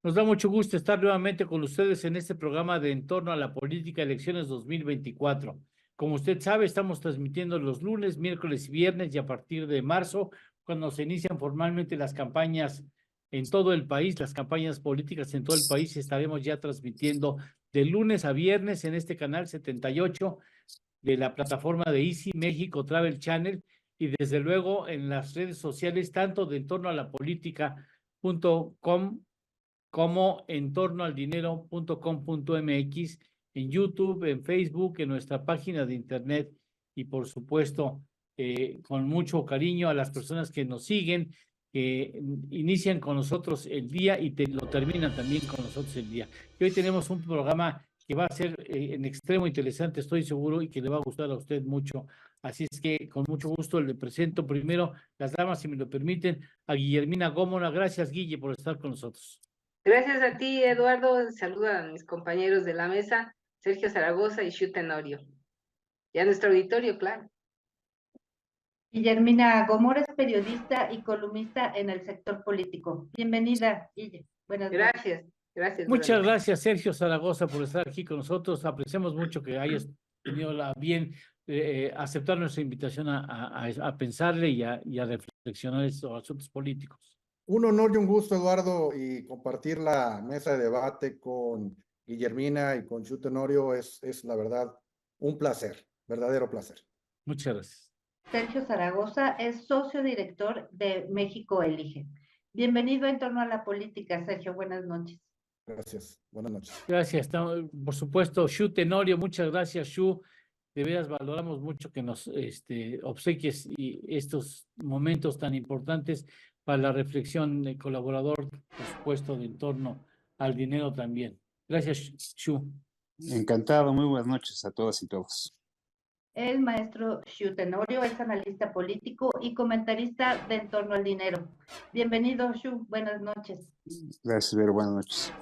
Nos da mucho gusto estar nuevamente con ustedes en este programa de En torno a la política elecciones 2024. Como usted sabe, estamos transmitiendo los lunes, miércoles y viernes y a partir de marzo, cuando se inician formalmente las campañas en todo el país, las campañas políticas en todo el país, estaremos ya transmitiendo de lunes a viernes en este canal 78 de la plataforma de Easy México Travel Channel y desde luego en las redes sociales, tanto de En torno a la política.com como en torno al dinero.com.mx, en YouTube, en Facebook, en nuestra página de internet y por supuesto con mucho cariño a las personas que nos siguen, que inician con nosotros el día y lo terminan también con nosotros el día. Y hoy tenemos un programa que va a ser en extremo interesante, estoy seguro, y que le va a gustar a usted mucho. Así es que con mucho gusto le presento primero las damas, si me lo permiten, a Guillermina Gómora. Gracias, Guille, por estar con nosotros. Gracias a ti, Eduardo. Saluda a mis compañeros de la mesa, Sergio Zaragoza y Shu Tenorio. Y a nuestro auditorio, claro. Guillermina Gómora es periodista y columnista en el sector político. Bienvenida, Guille. Buenas noches. Gracias. Muchas gracias, Sergio Zaragoza, por estar aquí con nosotros. Apreciamos mucho que hayas tenido la bien aceptar nuestra invitación a pensarle y a reflexionar estos asuntos políticos. Un honor y un gusto, Eduardo, y compartir la mesa de debate con Guillermina y con Shu Tenorio es la verdad un placer, verdadero placer. Muchas gracias. Sergio Zaragoza es socio director de México Elige. Bienvenido En torno a la política, Sergio. Buenas noches. Gracias. Buenas noches. Gracias. Por supuesto, Shu Tenorio, muchas gracias, Shu. De veras valoramos mucho que nos obsequies y estos momentos tan importantes para la reflexión del colaborador, por supuesto, de En torno al dinero también. Gracias, Shu. Encantado, muy buenas noches a todas y todos. El maestro Shu Tenorio es analista político y comentarista de En torno al dinero. Bienvenido, Shu. Buenas noches. Gracias, Vero. Buenas noches.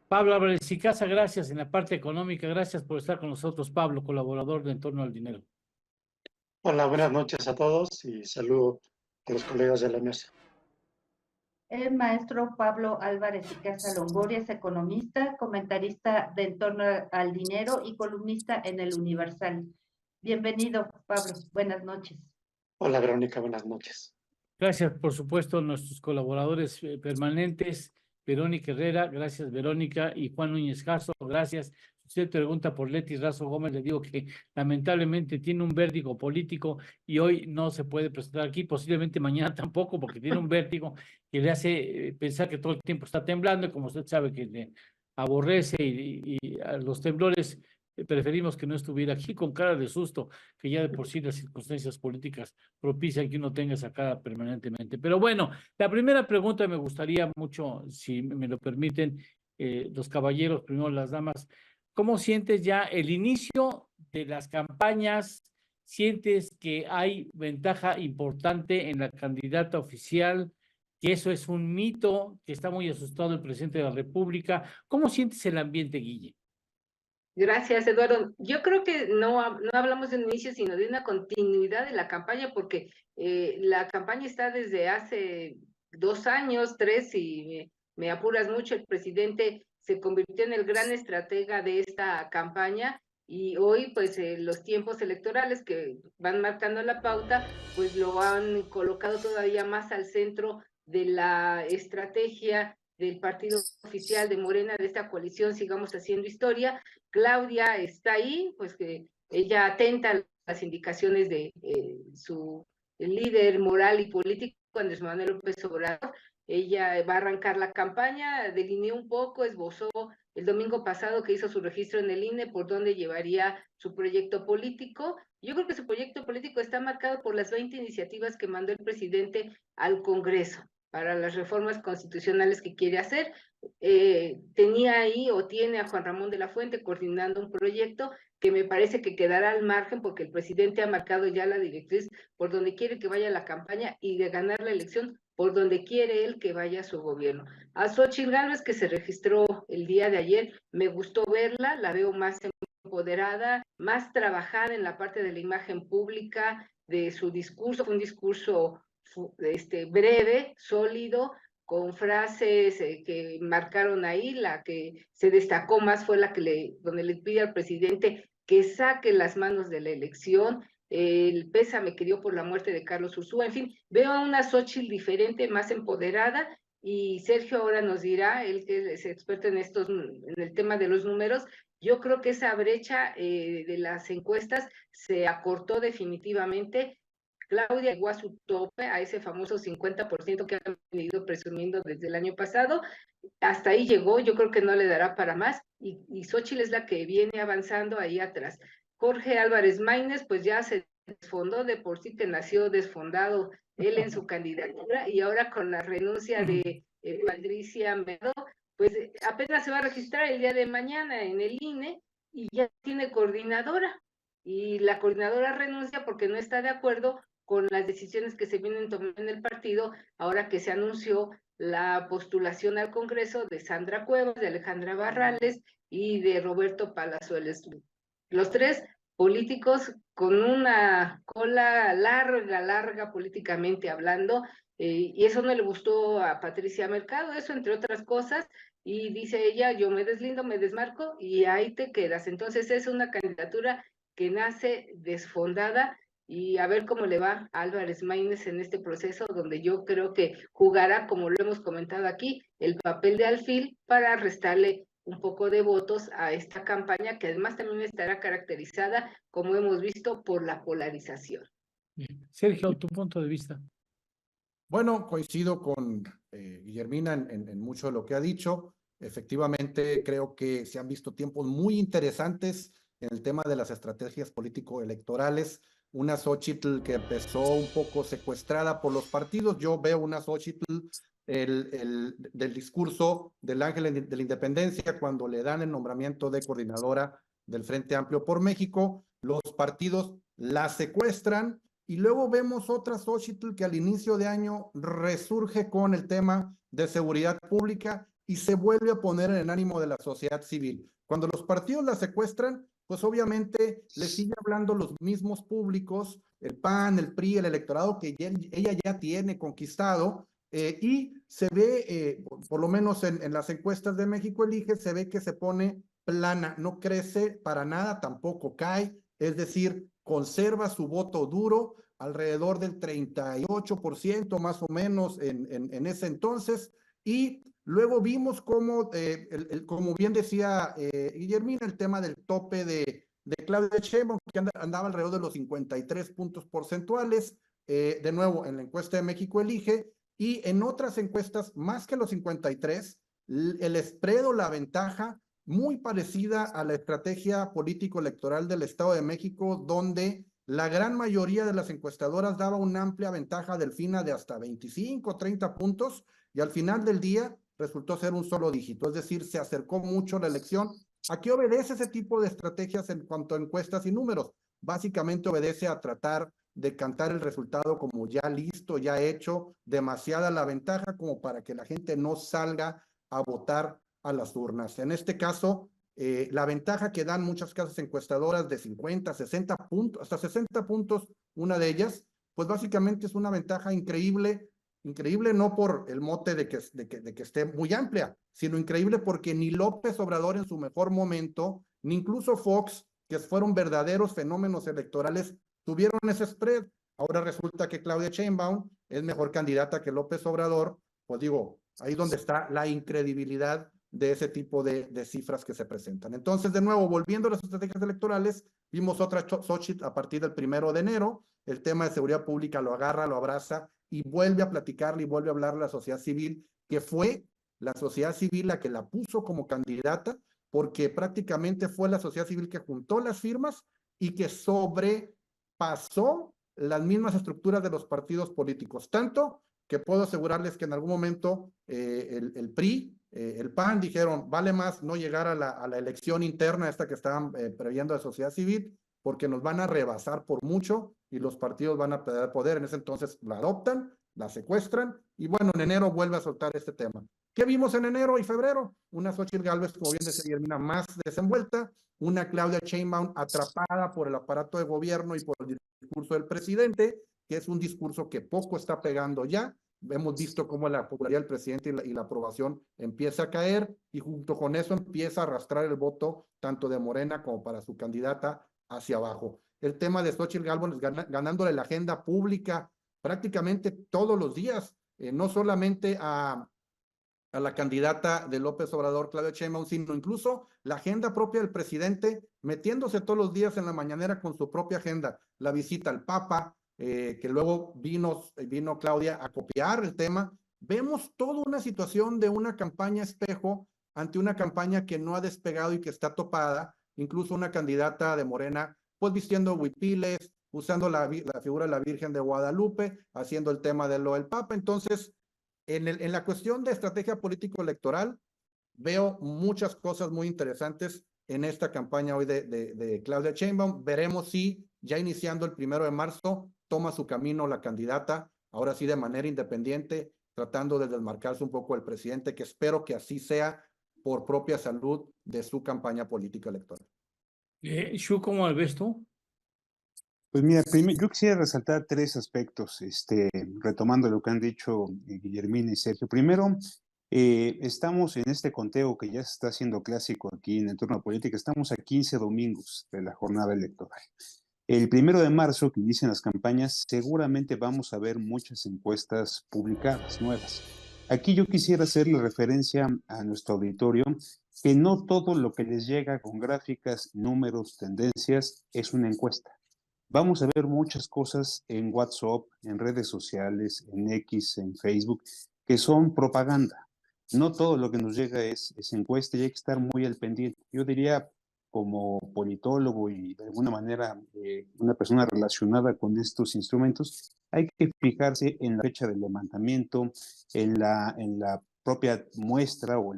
Pablo Álvarez y Casa, gracias en la parte económica. Gracias por estar con nosotros, Pablo, colaborador de En torno al dinero. Hola, buenas noches a todos y saludo a los colegas de la mesa. El maestro Pablo Álvarez y Casa Longoria es economista, comentarista de En torno al dinero y columnista en El Universal. Bienvenido, Pablo. Buenas noches. Hola, Verónica. Buenas noches. Gracias, por supuesto, a nuestros colaboradores permanentes, Verónica Herrera, gracias, Verónica, y Juan Núñez Caso, gracias. Si usted pregunta por Leti Razo Gómez, le digo que lamentablemente tiene un vértigo político y hoy no se puede presentar aquí, posiblemente mañana tampoco, porque tiene un vértigo que le hace pensar que todo el tiempo está temblando, y como usted sabe que le aborrece y a los temblores preferimos que no estuviera aquí con cara de susto, que ya de por sí las circunstancias políticas propician que uno tenga esa cara permanentemente. Pero bueno, la primera pregunta me gustaría mucho, si me lo permiten, los caballeros, primero las damas, ¿cómo sientes ya el inicio de las campañas? ¿Sientes que hay ventaja importante en la candidata oficial? ¿Que eso es un mito? ¿Que está muy asustado el presidente de la República? ¿Cómo sientes el ambiente, Guille? Gracias, Eduardo. Yo creo que no hablamos de un inicio, sino de una continuidad de la campaña, porque la campaña está desde hace 2 años, 3, y me apuras mucho. El presidente se convirtió en el gran estratega de esta campaña, y hoy, pues, los tiempos electorales que van marcando la pauta, pues lo han colocado todavía más al centro de la estrategia del partido oficial de Morena, de esta coalición Sigamos Haciendo Historia. Claudia está ahí, pues que ella atenta a las indicaciones de su líder moral y político, Andrés Manuel López Obrador. Ella va a arrancar la campaña, delineó un poco, esbozó el domingo pasado que hizo su registro en el INE por dónde llevaría su proyecto político. Yo creo que su proyecto político está marcado por las 20 iniciativas que mandó el presidente al Congreso para las reformas constitucionales que quiere hacer. Tenía ahí o tiene a Juan Ramón de la Fuente coordinando un proyecto que me parece que quedará al margen, porque el presidente ha marcado ya la directriz por donde quiere que vaya la campaña, y de ganar la elección por donde quiere él que vaya su gobierno. A Xóchitl Gálvez, que se registró el día de ayer, me gustó verla, la veo más empoderada, más trabajada en la parte de la imagen pública, de su discurso. Fue un discurso breve, sólido, con frases que marcaron ahí. La que se destacó más fue la que donde le pide al presidente que saque las manos de la elección, el pésame que dio por la muerte de Carlos Ursúa. En fin, veo a una Xóchitl diferente, más empoderada, y Sergio ahora nos dirá, él que es experto en el tema de los números. Yo creo que esa brecha de las encuestas se acortó definitivamente. Claudia llegó a su tope, a ese famoso 50% que han venido presumiendo desde el año pasado. Hasta ahí llegó, yo creo que no le dará para más, y Xóchitl es la que viene avanzando ahí atrás. Jorge Álvarez Maínez, pues ya se desfondó, de por sí que nació desfondado él en su candidatura, y ahora con la renuncia de Patricia Medo, pues apenas se va a registrar el día de mañana en el INE, y ya tiene coordinadora, y la coordinadora renuncia porque no está de acuerdo con las decisiones que se vienen tomando en el partido, ahora que se anunció la postulación al Congreso de Sandra Cuevas, de Alejandra Barrales y de Roberto Palazuelos. Los tres políticos con una cola larga políticamente hablando, y eso no le gustó a Patricia Mercado, eso entre otras cosas, y dice ella, yo me deslindo, me desmarco y ahí te quedas. Entonces es una candidatura que nace desfondada, y a ver cómo le va a Álvarez Maínez en este proceso, donde yo creo que jugará, como lo hemos comentado aquí, el papel de alfil para restarle un poco de votos a esta campaña, que además también estará caracterizada, como hemos visto, por la polarización. Sergio, tu punto de vista. Bueno, coincido con Guillermina en mucho de lo que ha dicho. Efectivamente, creo que se han visto tiempos muy interesantes en el tema de las estrategias político-electorales. Una Xóchitl que empezó un poco secuestrada por los partidos. Yo veo una Xóchitl del discurso del Ángel de la Independencia cuando le dan el nombramiento de coordinadora del Frente Amplio por México. Los partidos la secuestran. Y luego vemos otra Xóchitl que al inicio de año resurge con el tema de seguridad pública y se vuelve a poner en el ánimo de la sociedad civil. Cuando los partidos la secuestran, pues obviamente le sigue hablando los mismos públicos, el PAN, el PRI, el electorado que ella ya tiene conquistado, y se ve, por lo menos en las encuestas de México Elige, se ve que se pone plana, no crece para nada, tampoco cae, es decir, conserva su voto duro, alrededor del 38% más o menos en ese entonces, y luego vimos cómo, como bien decía Guillermina, el tema del tope de Claudia Sheinbaum, que andaba alrededor de los 53 puntos porcentuales, de nuevo en la encuesta de México Elige, y en otras encuestas, más que los 53, el spread o la ventaja muy parecida a la estrategia político-electoral del Estado de México, donde la gran mayoría de las encuestadoras daba una amplia ventaja a Delfina de hasta 25, 30 puntos, y al final del día resultó ser un solo dígito, es decir, se acercó mucho la elección. ¿A qué obedece ese tipo de estrategias en cuanto a encuestas y números? Básicamente obedece a tratar de cantar el resultado como ya listo, ya hecho, demasiada la ventaja como para que la gente no salga a votar a las urnas. En este caso, la ventaja que dan muchas casas encuestadoras de 50, 60 puntos, hasta 60 puntos, una de ellas, pues básicamente es una ventaja increíble, increíble no por el mote de que esté muy amplia, sino increíble porque ni López Obrador en su mejor momento, ni incluso Fox, que fueron verdaderos fenómenos electorales, tuvieron ese spread. Ahora resulta que Claudia Sheinbaum es mejor candidata que López Obrador, pues digo, ahí donde está la incredibilidad de ese tipo de cifras que se presentan. Entonces, de nuevo, volviendo a las estrategias electorales, vimos otra Xóchitl a partir del 1 de enero, el tema de seguridad pública lo agarra, lo abraza y vuelve a platicarle y vuelve a hablarle a la sociedad civil, que fue la sociedad civil la que la puso como candidata, porque prácticamente fue la sociedad civil que juntó las firmas y que sobrepasó las mismas estructuras de los partidos políticos, tanto que puedo asegurarles que en algún momento el PRI, el PAN dijeron, vale más no llegar a la elección interna esta que estaban previendo de sociedad civil, porque nos van a rebasar por mucho y los partidos van a perder poder. En ese entonces la adoptan, la secuestran y bueno, en enero vuelve a soltar este tema. ¿Qué vimos en enero y febrero? Una Xóchitl Gálvez, como bien decía Guillermina, más desenvuelta, una Claudia Sheinbaum atrapada por el aparato de gobierno y por el discurso del presidente, que es un discurso que poco está pegando ya, hemos visto cómo la popularidad del presidente y la aprobación empieza a caer, y junto con eso empieza a arrastrar el voto tanto de Morena como para su candidata hacia abajo. El tema de Xóchitl Gálvez ganándole la agenda pública prácticamente todos los días, no solamente a la candidata de López Obrador, Claudia Sheinbaum, sino incluso la agenda propia del presidente, metiéndose todos los días en la mañanera con su propia agenda, la visita al Papa, que luego vino Claudia a copiar el tema. Vemos toda una situación de una campaña espejo ante una campaña que no ha despegado y que está topada, incluso una candidata de Morena, pues vistiendo huipiles, usando la figura de la Virgen de Guadalupe, haciendo el tema de lo del Papa. Entonces, en la cuestión de estrategia político-electoral, veo muchas cosas muy interesantes en esta campaña hoy de Claudia Sheinbaum. Veremos si ya iniciando el 1 de marzo toma su camino la candidata, ahora sí de manera independiente, tratando de desmarcarse un poco del presidente, que espero que así sea por propia salud de su campaña política electoral. Shu, ¿cómo lo ves tú? Pues mira, yo quisiera resaltar tres aspectos, retomando lo que han dicho Guillermina y Sergio. Primero, estamos en este conteo que ya se está haciendo clásico aquí en Entorno a Política, estamos a 15 domingos de la jornada electoral. El 1 de marzo, que inician las campañas, seguramente vamos a ver muchas encuestas publicadas, nuevas. Aquí yo quisiera hacerle referencia a nuestro auditorio que no todo lo que les llega con gráficas, números, tendencias es una encuesta. Vamos a ver muchas cosas en WhatsApp, en redes sociales, en X, en Facebook, que son propaganda. No todo lo que nos llega es encuesta y hay que estar muy al pendiente. Yo diría, como politólogo y de alguna manera una persona relacionada con estos instrumentos, hay que fijarse en la fecha del levantamiento, en la propia muestra o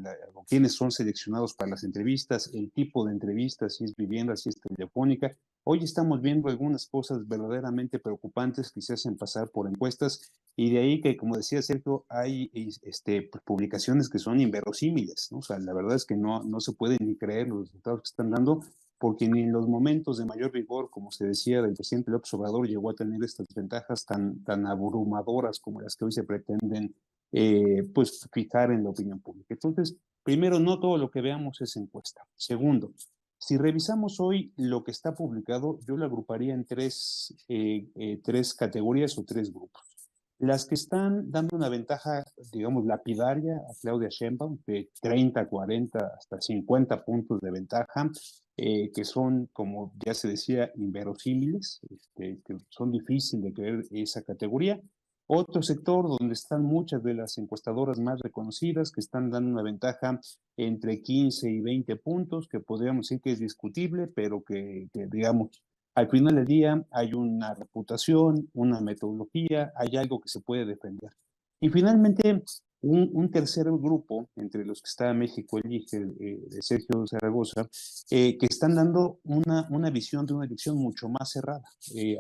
quiénes son seleccionados para las entrevistas, el tipo de entrevistas, si es vivienda, si es telefónica. Hoy estamos viendo algunas cosas verdaderamente preocupantes que se hacen pasar por encuestas, y de ahí que, como decía Sergio, hay publicaciones que son inverosímiles, ¿no? O sea, la verdad es que no se pueden ni creer los resultados que están dando, porque ni en los momentos de mayor vigor, como se decía, del presidente López Obrador, llegó a tener estas ventajas tan abrumadoras como las que hoy se pretenden pues fijar en la opinión pública. Entonces, primero, no todo lo que veamos es encuesta. Segundo, si revisamos hoy lo que está publicado, yo lo agruparía en tres categorías o tres grupos. Las que están dando una ventaja, digamos, lapidaria a Claudia Sheinbaum, de 30, 40, hasta 50 puntos de ventaja, que son, como ya se decía, inverosímiles, que son difíciles de creer esa categoría. Otro sector donde están muchas de las encuestadoras más reconocidas, que están dando una ventaja entre 15 y 20 puntos, que podríamos decir que es discutible, pero que digamos, al final del día hay una reputación, una metodología, hay algo que se puede defender. Y finalmente, un tercer grupo, entre los que está México Elige, de Sergio Zaragoza, que están dando una visión de una elección mucho más cerrada.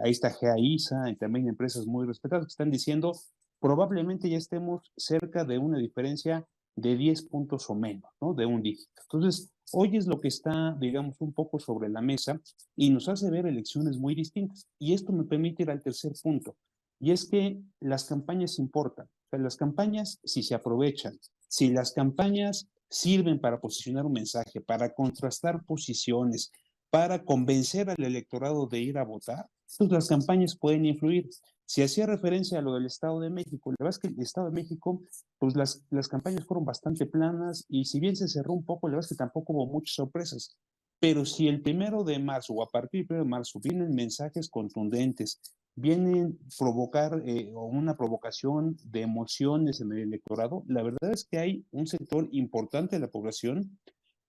Ahí está GEAISA y también empresas muy respetadas que están diciendo probablemente ya estemos cerca de una diferencia de 10 puntos o menos, ¿no? De un dígito. Entonces, hoy es lo que está, digamos, un poco sobre la mesa y nos hace ver elecciones muy distintas. Y esto me permite ir al tercer punto, y es que las campañas importan. O sea, las campañas, si se aprovechan, si las campañas sirven para posicionar un mensaje, para contrastar posiciones, para convencer al electorado de ir a votar, pues las campañas pueden influir. Si hacía referencia a lo del Estado de México, la verdad es que el Estado de México, pues las campañas fueron bastante planas, y si bien se cerró un poco, la verdad es que tampoco hubo muchas sorpresas. Pero si el 1 de marzo o a partir del 1 de marzo vienen mensajes contundentes, vienen provocar o una provocación de emociones en el electorado, la verdad es que hay un sector importante de la población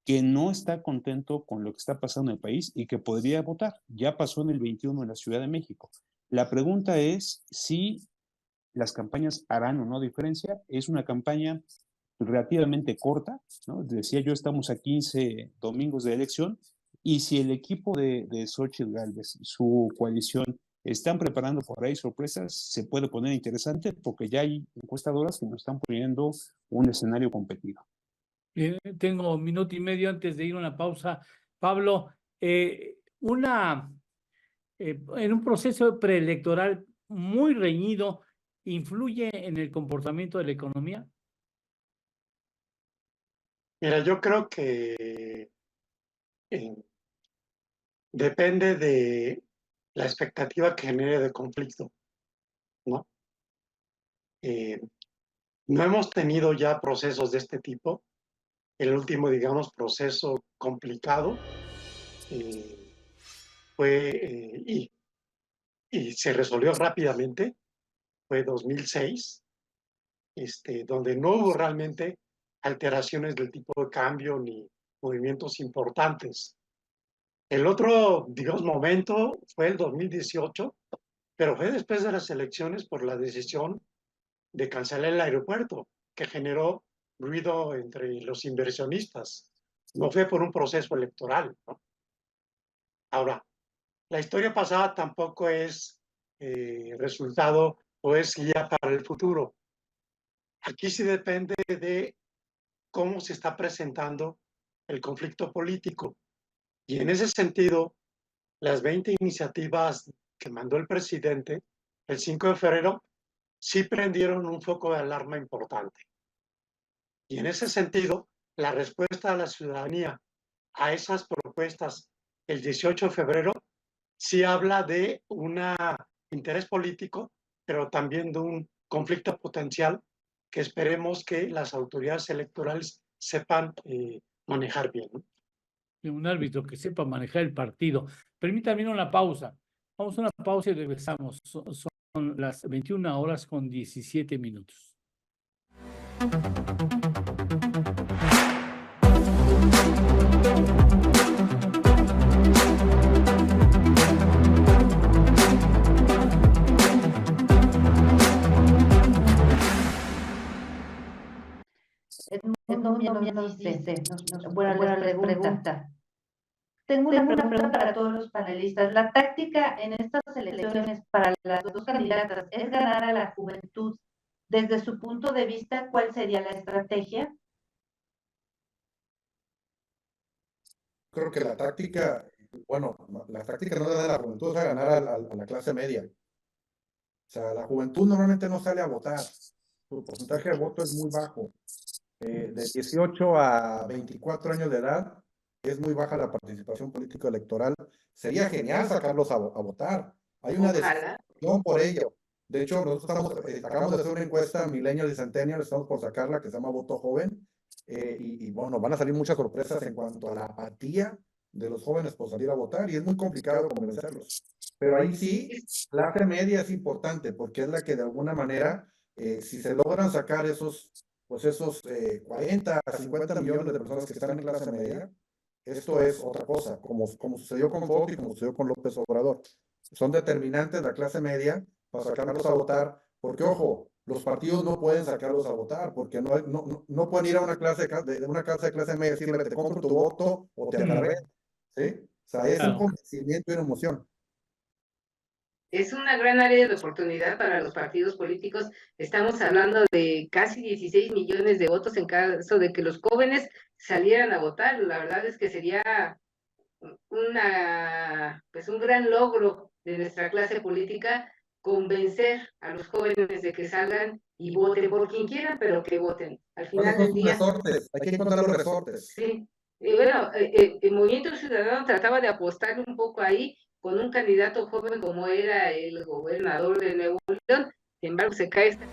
que no está contento con lo que está pasando en el país y que podría votar. Ya pasó en el 21 en la Ciudad de México. La pregunta es si las campañas harán o no diferencia. Es una campaña relativamente corta, ¿no? Decía yo, estamos a 15 domingos de elección, y si el equipo de Xóchitl Gálvez, su coalición, están preparando por ahí sorpresas, se puede poner interesante, porque ya hay encuestadoras que nos están poniendo un escenario competido. Tengo 1 minuto y medio antes de ir a una pausa. Pablo, en un proceso preelectoral muy reñido, influye en el comportamiento de la economía? Mira, yo creo que eh, depende de la expectativa que genere de conflicto, ¿no? Eh, no hemos tenido ya procesos de este tipo. El último, digamos, proceso complicado eh, fue y se resolvió rápidamente, fue 2006, donde no hubo realmente alteraciones del tipo de cambio ni movimientos importantes. El otro, digamos, momento fue el 2018, pero fue después de las elecciones por la decisión de cancelar el aeropuerto, que generó ruido entre los inversionistas. No fue por un proceso electoral, ¿no? Ahora, la historia pasada tampoco es resultado o es guía para el futuro. Aquí sí depende de cómo se está presentando el conflicto político. Y en ese sentido, las 20 iniciativas que mandó el presidente el 5 de febrero sí prendieron un foco de alarma importante. Y en ese sentido, la respuesta de la ciudadanía a esas propuestas el 18 de febrero sí habla de un interés político, pero también de un conflicto potencial que esperemos que las autoridades electorales sepan manejar bien, ¿no? Un árbitro que sepa manejar el partido. Permítame una pausa. Vamos a una pausa y regresamos. Son las 21:17. Edmundo nos dice, bueno, les pregunta. Tengo una pregunta para todos los panelistas. La táctica en estas elecciones para las dos candidatas es ganar a la juventud. Desde su punto de vista, ¿cuál sería la estrategia? Creo que la táctica, bueno, la táctica no es ganar a la juventud, es ganar a la clase media. O sea, la juventud normalmente no sale a votar. Su porcentaje de voto es muy bajo. De 18 a 24 años de edad es muy baja la participación política electoral. Sería genial sacarlos a votar. Hay una Ojalá. decisión por ello. De hecho, nosotros acabamos de hacer una encuesta Millennials y Centennials, estamos por sacarla, que se llama Voto Joven. Y bueno, van a salir muchas sorpresas en cuanto a la apatía de los jóvenes por salir a votar, y es muy complicado convencerlos. Pero ahí sí, la clase media es importante, porque es la que de alguna manera, si se logran sacar esos 40, 50 millones de personas que están en clase media, esto es otra cosa, como sucedió con Fox y como sucedió con López Obrador. Son determinantes la clase media para sacarlos a votar, porque ojo, los partidos no pueden sacarlos a votar, porque no pueden ir a una clase de clase media y decirle, te compro tu voto o te agarré, ¿sí? O sea, es un convencimiento y una emoción. Es una gran área de oportunidad para los partidos políticos. Estamos hablando de casi 16 millones de votos en caso de que los jóvenes salieran a votar. La verdad es que sería un gran logro de nuestra clase política convencer a los jóvenes de que salgan y voten por quien quieran, pero que voten. Al final del día. Resortes, hay que encontrar los resortes. Sí. Y bueno, el Movimiento Ciudadano trataba de apostar un poco ahí con un candidato joven como era el gobernador de Nuevo León. Sin embargo, se cae esta.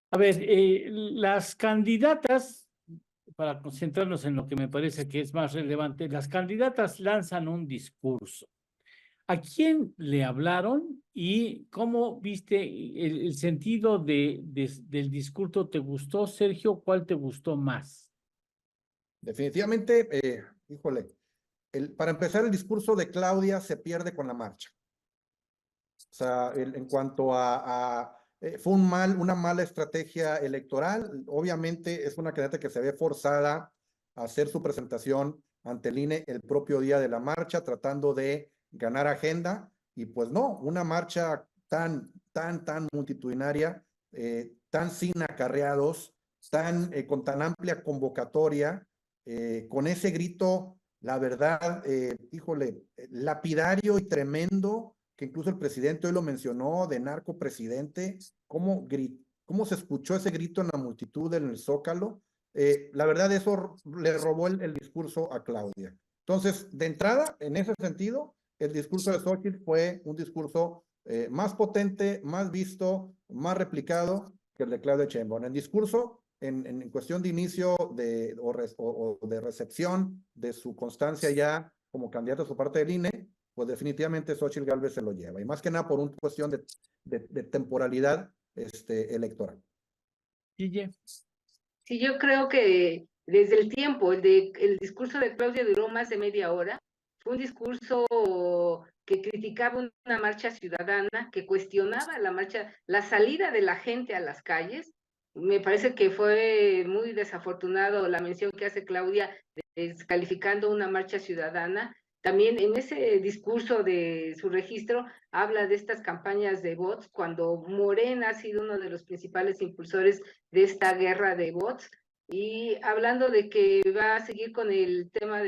A ver, las candidatas, para concentrarnos en lo que me parece que es más relevante, las candidatas lanzan un discurso. ¿A quién le hablaron y cómo viste el sentido del discurso? ¿Te gustó, Sergio? ¿Cuál te gustó más? Definitivamente, híjole, para empezar, el discurso de Claudia se pierde con la marcha. O sea, en cuanto fue una mala estrategia electoral. Obviamente es una candidata que se ve forzada a hacer su presentación ante el INE el propio día de la marcha, tratando de ganar agenda, y pues no, una marcha tan tan multitudinaria, tan sin acarreados, con tan amplia convocatoria, con ese grito, la verdad, híjole, lapidario y tremendo, que incluso el presidente hoy lo mencionó, de narcopresidente, cómo se escuchó ese grito en la multitud, en el Zócalo. La verdad, eso le robó el discurso a Claudia. Entonces, de entrada, en ese sentido, el discurso de Xóchitl fue un discurso más potente, más visto, más replicado que el de Claudia Sheinbaum. El discurso, en cuestión de inicio o de recepción de su constancia ya como candidato a su parte del INE, pues definitivamente Xóchitl Gálvez se lo lleva. Y más que nada por una cuestión de temporalidad electoral. Guille. Sí, yo creo que desde el tiempo, el discurso de Claudia duró más de media hora. Fue un discurso que criticaba una marcha ciudadana, que cuestionaba la salida de la gente a las calles. Me parece que fue muy desafortunado la mención que hace Claudia descalificando una marcha ciudadana. También en ese discurso de su registro habla de estas campañas de bots, cuando Morena ha sido uno de los principales impulsores de esta guerra de bots, y hablando de que va a seguir con el tema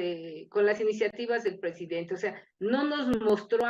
con las iniciativas del presidente. O sea, no nos mostró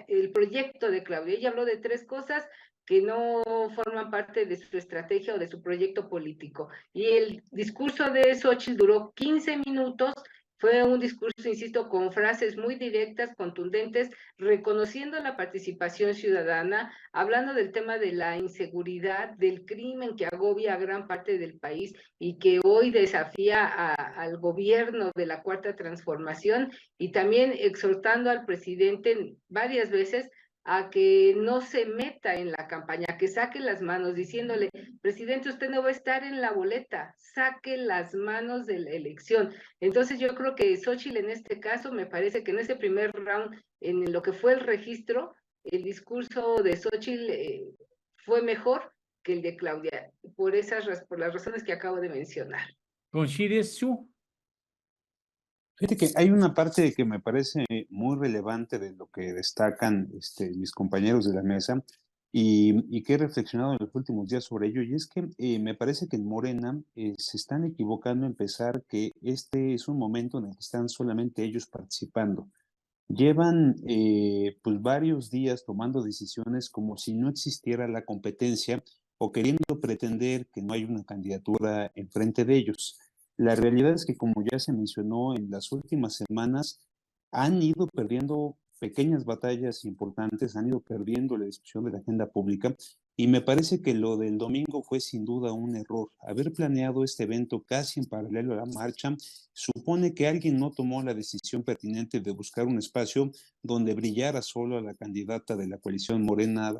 el proyecto de Claudia. Ella habló de 3 cosas que no forman parte de su estrategia o de su proyecto político. Y el discurso de Xóchitl duró 15 minutos. Fue un discurso, insisto, con frases muy directas, contundentes, reconociendo la participación ciudadana, hablando del tema de la inseguridad, del crimen que agobia a gran parte del país y que hoy desafía al gobierno de la Cuarta Transformación, y también exhortando al presidente varias veces a que no se meta en la campaña, que saque las manos, diciéndole: presidente, usted no va a estar en la boleta, saque las manos de la elección. Entonces yo creo que Xóchitl en este caso, me parece que en ese primer round, en lo que fue el registro, el discurso de Xóchitl fue mejor que el de Claudia, por las razones que acabo de mencionar. ¿Coincides tú? Fíjate que hay una parte que me parece muy relevante de lo que destacan mis compañeros de la mesa y que he reflexionado en los últimos días sobre ello, y es que me parece que en Morena se están equivocando en pensar que este es un momento en el que están solamente ellos participando. Llevan pues varios días tomando decisiones como si no existiera la competencia o queriendo pretender que no hay una candidatura enfrente de ellos. La realidad es que, como ya se mencionó, en las últimas semanas han ido perdiendo pequeñas batallas importantes, han ido perdiendo la discusión de la agenda pública, y me parece que lo del domingo fue sin duda un error. Haber planeado este evento casi en paralelo a la marcha supone que alguien no tomó la decisión pertinente de buscar un espacio donde brillara solo a la candidata de la coalición Morena,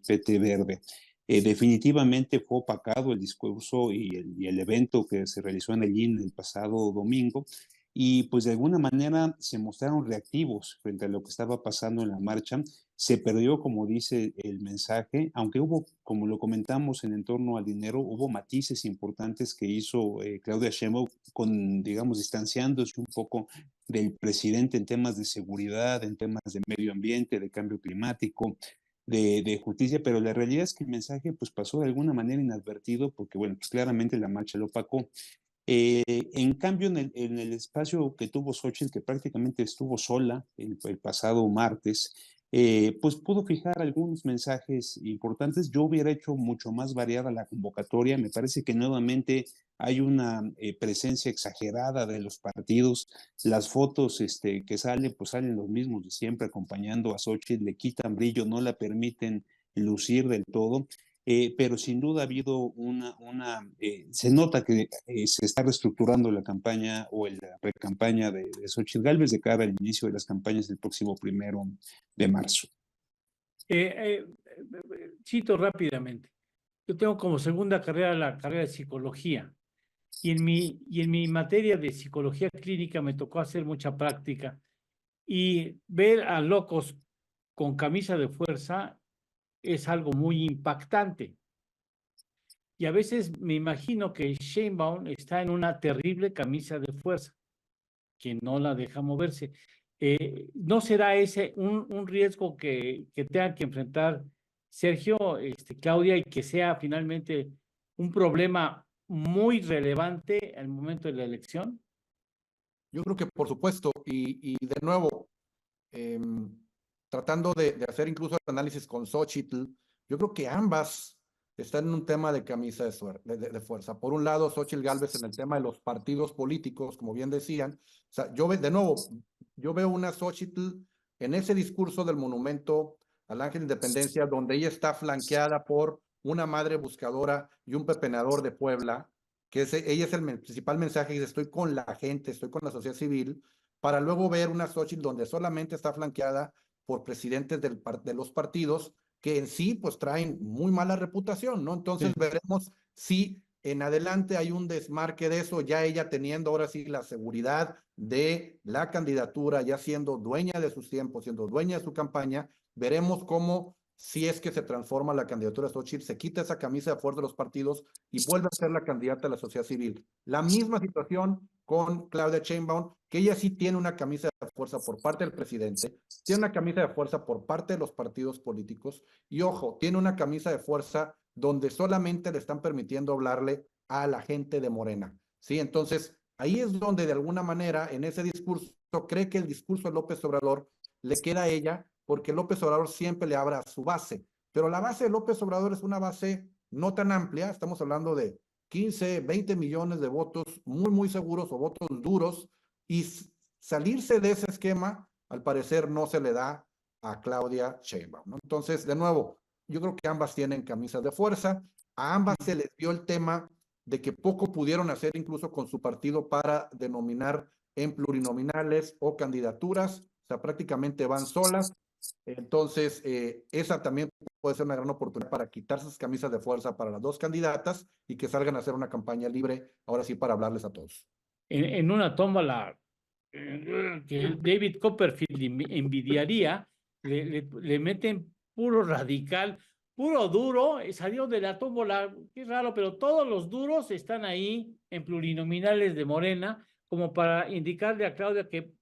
PT Verde. Definitivamente fue opacado el discurso y el evento que se realizó en el INE el pasado domingo, y pues de alguna manera se mostraron reactivos frente a lo que estaba pasando en la marcha. Se perdió, como dice el mensaje, aunque hubo, como lo comentamos en torno al dinero, hubo matices importantes que hizo Claudia Sheinbaum, digamos, distanciándose un poco del presidente en temas de seguridad, en temas de medio ambiente, de cambio climático, de justicia, pero la realidad es que el mensaje pues pasó de alguna manera inadvertido, porque bueno, pues claramente la marcha lo opacó. En cambio, en el espacio que tuvo Xóchitl, que prácticamente estuvo sola el pasado martes, pues pudo fijar algunos mensajes importantes. Yo hubiera hecho mucho más variada la convocatoria. Me parece que nuevamente hay una presencia exagerada de los partidos. Las fotos que salen, pues salen los mismos de siempre acompañando a Xóchitl, le quitan brillo, no la permiten lucir del todo. Pero sin duda ha habido se nota que se está reestructurando la campaña o la pre-campaña de Xóchitl Gálvez de cara al inicio de las campañas del próximo 1 de marzo. Cito rápidamente. Yo tengo como segunda carrera la carrera de psicología, y en mi materia de psicología clínica me tocó hacer mucha práctica y ver a locos con camisa de fuerza es algo muy impactante. Y a veces me imagino que Sheinbaum está en una terrible camisa de fuerza, que no la deja moverse. ¿No será ese un riesgo que tengan que enfrentar Sergio, Claudia, y que sea finalmente un problema muy relevante al momento de la elección? Yo creo que por supuesto, y de nuevo, tratando de hacer incluso el análisis con Xochitl, yo creo que ambas están en un tema de camisa de fuerza. Por un lado, Xochitl Gálvez en el tema de los partidos políticos, como bien decían. O sea, de nuevo, yo veo una Xochitl en ese discurso del monumento al Ángel de Independencia, donde ella está flanqueada por una madre buscadora y un pepenador de Puebla, que ella es el principal mensaje, y dice, estoy con la gente, estoy con la sociedad civil, para luego ver una Xochitl donde solamente está flanqueada por presidentes de los partidos que en sí pues traen muy mala reputación, ¿no? Entonces veremos si en adelante hay un desmarque de eso, ya ella teniendo ahora sí la seguridad de la candidatura, ya siendo dueña de sus tiempos, siendo dueña de su campaña, veremos cómo, si es que se transforma la candidatura de Xochitl, se quita esa camisa de fuerza de los partidos y vuelve a ser la candidata de la sociedad civil. La misma situación con Claudia Sheinbaum, que ella sí tiene una camisa de fuerza por parte del presidente, tiene una camisa de fuerza por parte de los partidos políticos y, ojo, tiene una camisa de fuerza donde solamente le están permitiendo hablarle a la gente de Morena, ¿sí? Entonces, ahí es donde de alguna manera en ese discurso cree que el discurso de López Obrador le queda a ella, porque López Obrador siempre le habla a su base, pero la base de López Obrador es una base no tan amplia, estamos hablando de 15, 20 millones de votos muy seguros o votos duros, y salirse de ese esquema, al parecer, no se le da a Claudia Sheinbaum, ¿no? Entonces, de nuevo, yo creo que ambas tienen camisas de fuerza, a ambas se les dio el tema de que poco pudieron hacer incluso con su partido para denominar en plurinominales o candidaturas, o sea, prácticamente van solas. Entonces, esa también puede ser una gran oportunidad para quitarse sus camisas de fuerza para las dos candidatas y que salgan a hacer una campaña libre, ahora sí, para hablarles a todos. En una tómbola que David Copperfield envidiaría, le meten puro radical, puro duro, salió de la tómbola, qué raro, pero todos los duros están ahí en plurinominales de Morena, como para indicarle a Claudia que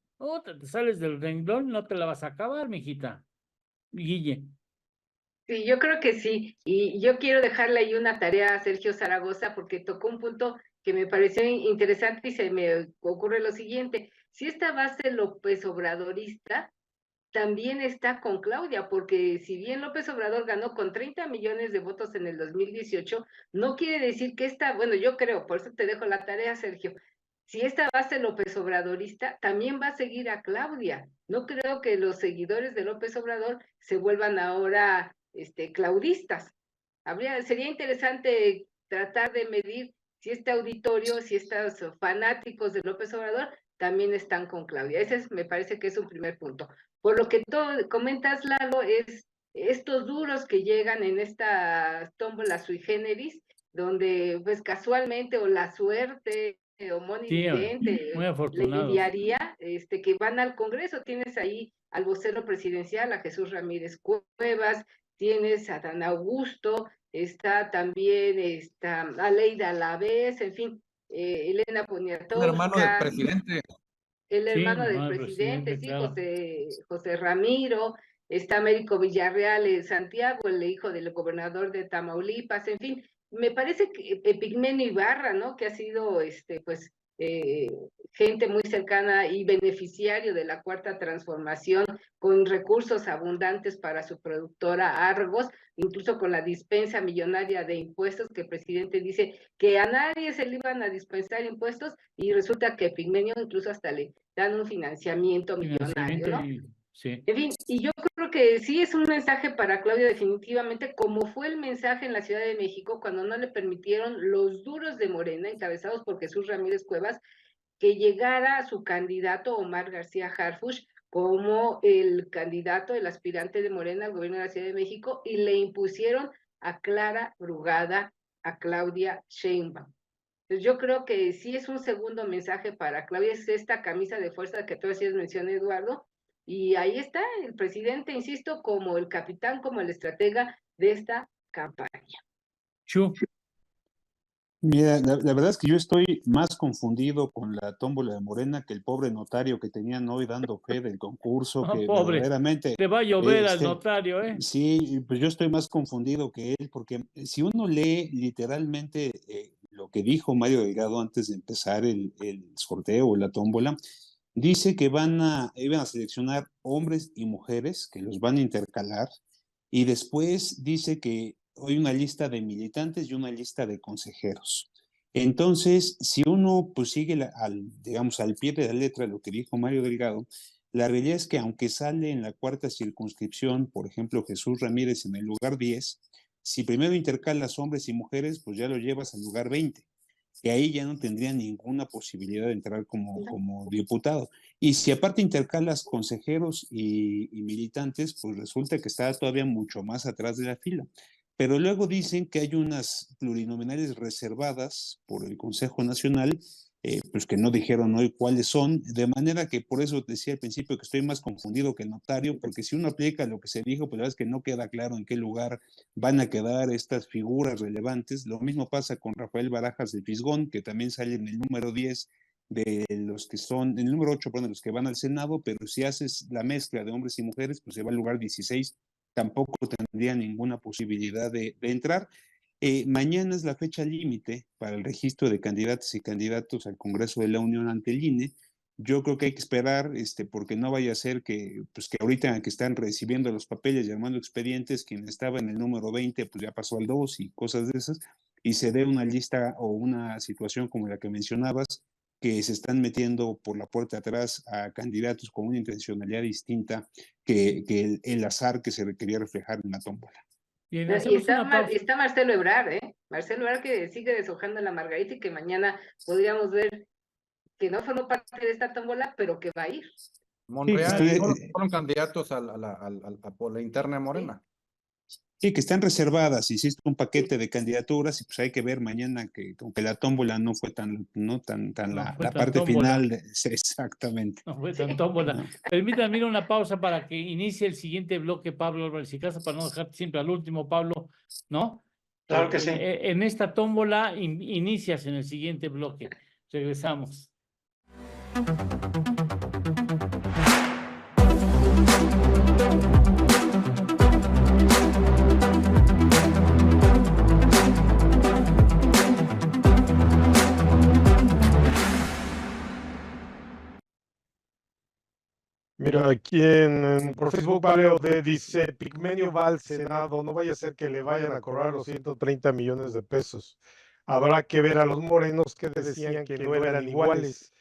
te sales del renglón, no te la vas a acabar, mijita. Guille. Sí, yo creo que sí. Y yo quiero dejarle ahí una tarea a Sergio Zaragoza porque tocó un punto que me pareció interesante y se me ocurre lo siguiente. Si esta base López Obradorista también está con Claudia, porque si bien López Obrador ganó con 30 millones de votos en el 2018, no quiere decir que esta, bueno, yo creo, por eso te dejo la tarea, Sergio, si esta base López Obradorista también va a seguir a Claudia. No creo que los seguidores de López Obrador se vuelvan ahora claudistas. Sería interesante tratar de medir si este auditorio, si estos fanáticos de López Obrador también están con Claudia. Me parece que es un primer punto. Por lo que tú comentas, Lalo, es estos duros que llegan en esta tómbola sui generis, donde pues casualmente o la suerte o Sí, monividente muy le afortunados. envidiaría que van al Congreso. Tienes ahí al vocero presidencial, a Jesús Ramírez Cuevas, tienes a Dan Augusto, está también Aleida Alavés, en fin, Elena El hermano del Poniatowska, presidente. el Sí, hermano del hermano del presidente, presidente, sí, claro. José Ramiro, está Américo Villarreal en Santiago, el hijo del gobernador de Tamaulipas, en fin, me parece que Epigmenio Ibarra, ¿no? Que ha sido, pues, gente muy cercana y beneficiario de la Cuarta Transformación, con recursos abundantes para su productora Argos, incluso con la dispensa millonaria de impuestos, que el presidente dice que a nadie se le iban a dispensar impuestos, y resulta que Epigmenio incluso hasta le dan un financiamiento millonario, ¿no? Sí. En fin, y yo creo que sí es un mensaje para Claudia definitivamente, como fue el mensaje en la Ciudad de México cuando no le permitieron los duros de Morena, encabezados por Jesús Ramírez Cuevas, que llegara a su candidato Omar García Harfuch como el candidato, el aspirante de Morena al gobierno de la Ciudad de México, y le impusieron a Clara Brugada, a Claudia Sheinbaum. Entonces yo creo que sí es un segundo mensaje para Claudia, es esta camisa de fuerza que tú hacías mención, Eduardo, y ahí está el presidente, insisto, como el capitán, como el estratega de esta campaña. Chu. Mira, la verdad es que yo estoy más confundido con la tómbola de Morena que el pobre notario que tenían hoy dando fe del concurso, Ah, que pobre, verdaderamente, te va a llover al este, notario, ¿eh? sí, pues yo estoy más confundido que él, porque si uno lee literalmente lo que dijo Mario Delgado antes de empezar el sorteo o la tómbola, dice que iban a seleccionar hombres y mujeres, que los van a intercalar, y después dice que hay una lista de militantes y una lista de consejeros. Entonces, si uno pues sigue digamos, al pie de la letra lo que dijo Mario Delgado, la realidad es que aunque sale en la cuarta circunscripción, por ejemplo, Jesús Ramírez en el lugar 10, si primero intercalas hombres y mujeres, pues ya lo llevas al lugar 20, que ahí ya no tendría ninguna posibilidad de entrar como diputado. Y si aparte intercalas consejeros y militantes, pues resulta que está todavía mucho más atrás de la fila. Pero luego dicen que hay unas plurinominales reservadas por el Consejo Nacional, pues que no dijeron hoy cuáles son, de manera que por eso decía al principio que estoy más confundido que el notario, porque si uno aplica lo que se dijo, pues la verdad es que no queda claro en qué lugar van a quedar estas figuras relevantes. Lo mismo pasa con Rafael Barajas de Fisgón, que también sale en el número 10 de los que son, en el número 8, perdón, de los que van al Senado, pero si haces la mezcla de hombres y mujeres, pues se va al lugar 16, tampoco tendría ninguna posibilidad de entrar. Mañana es la fecha límite para el registro de candidatas y candidatos al Congreso de la Unión ante el INE. Yo creo que hay que esperar, porque no vaya a ser que, pues que ahorita que están recibiendo los papeles y armando expedientes, quien estaba en el número 20, pues ya pasó al 2 y cosas de esas, y se dé una lista o una situación como la que mencionabas, que se están metiendo por la puerta atrás a candidatos con una intencionalidad distinta que el azar que se quería reflejar en la tómbola. Bien, Y hacemos una pausa. está Marcelo Ebrard, ¿eh? Marcelo Ebrard que sigue deshojando la margarita y que mañana podríamos ver que no formó parte de esta tómbola, pero que va a ir. Monreal, fueron candidatos por la interna de Morena. Sí, que están reservadas, hiciste un paquete de candidaturas y pues hay que ver mañana que aunque la tómbola no fue tan la parte tómbola. final, exactamente. No fue tan tómbola. No. Permítanme ir a una pausa para que inicie el siguiente bloque, Pablo Álvarez y Casa, para no dejarte siempre al último, Pablo, ¿no? Claro que sí. En esta tómbola inicias en el siguiente bloque. Regresamos. Mira, aquí por Facebook Valeo dice, Pigmenio va al Senado, no vaya a ser que le vayan a cobrar los 130 millones de pesos. Habrá que ver a los morenos que decían que no eran iguales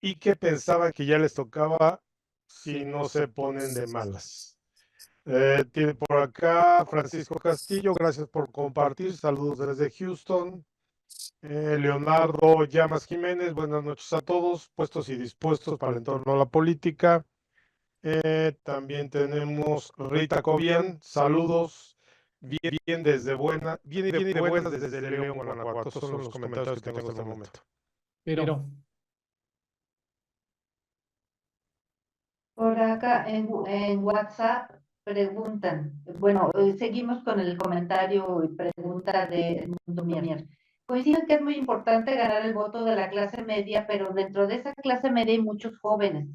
y que pensaban que ya les tocaba si no se ponen de malas. Tiene por acá Francisco Castillo, gracias por compartir, saludos desde Houston. Leonardo Llamas Jiménez, buenas noches a todos, puestos y dispuestos para el entorno a la política. También tenemos Rita Cobian, saludos, bien desde buenas desde León, Guanajuato. Esos son los comentarios que tengo hasta el momento. Pero Por acá en WhatsApp preguntan, bueno, seguimos con el comentario y pregunta de Edmundo Mier. Coinciden que es muy importante ganar el voto de la clase media, pero dentro de esa clase media hay muchos jóvenes.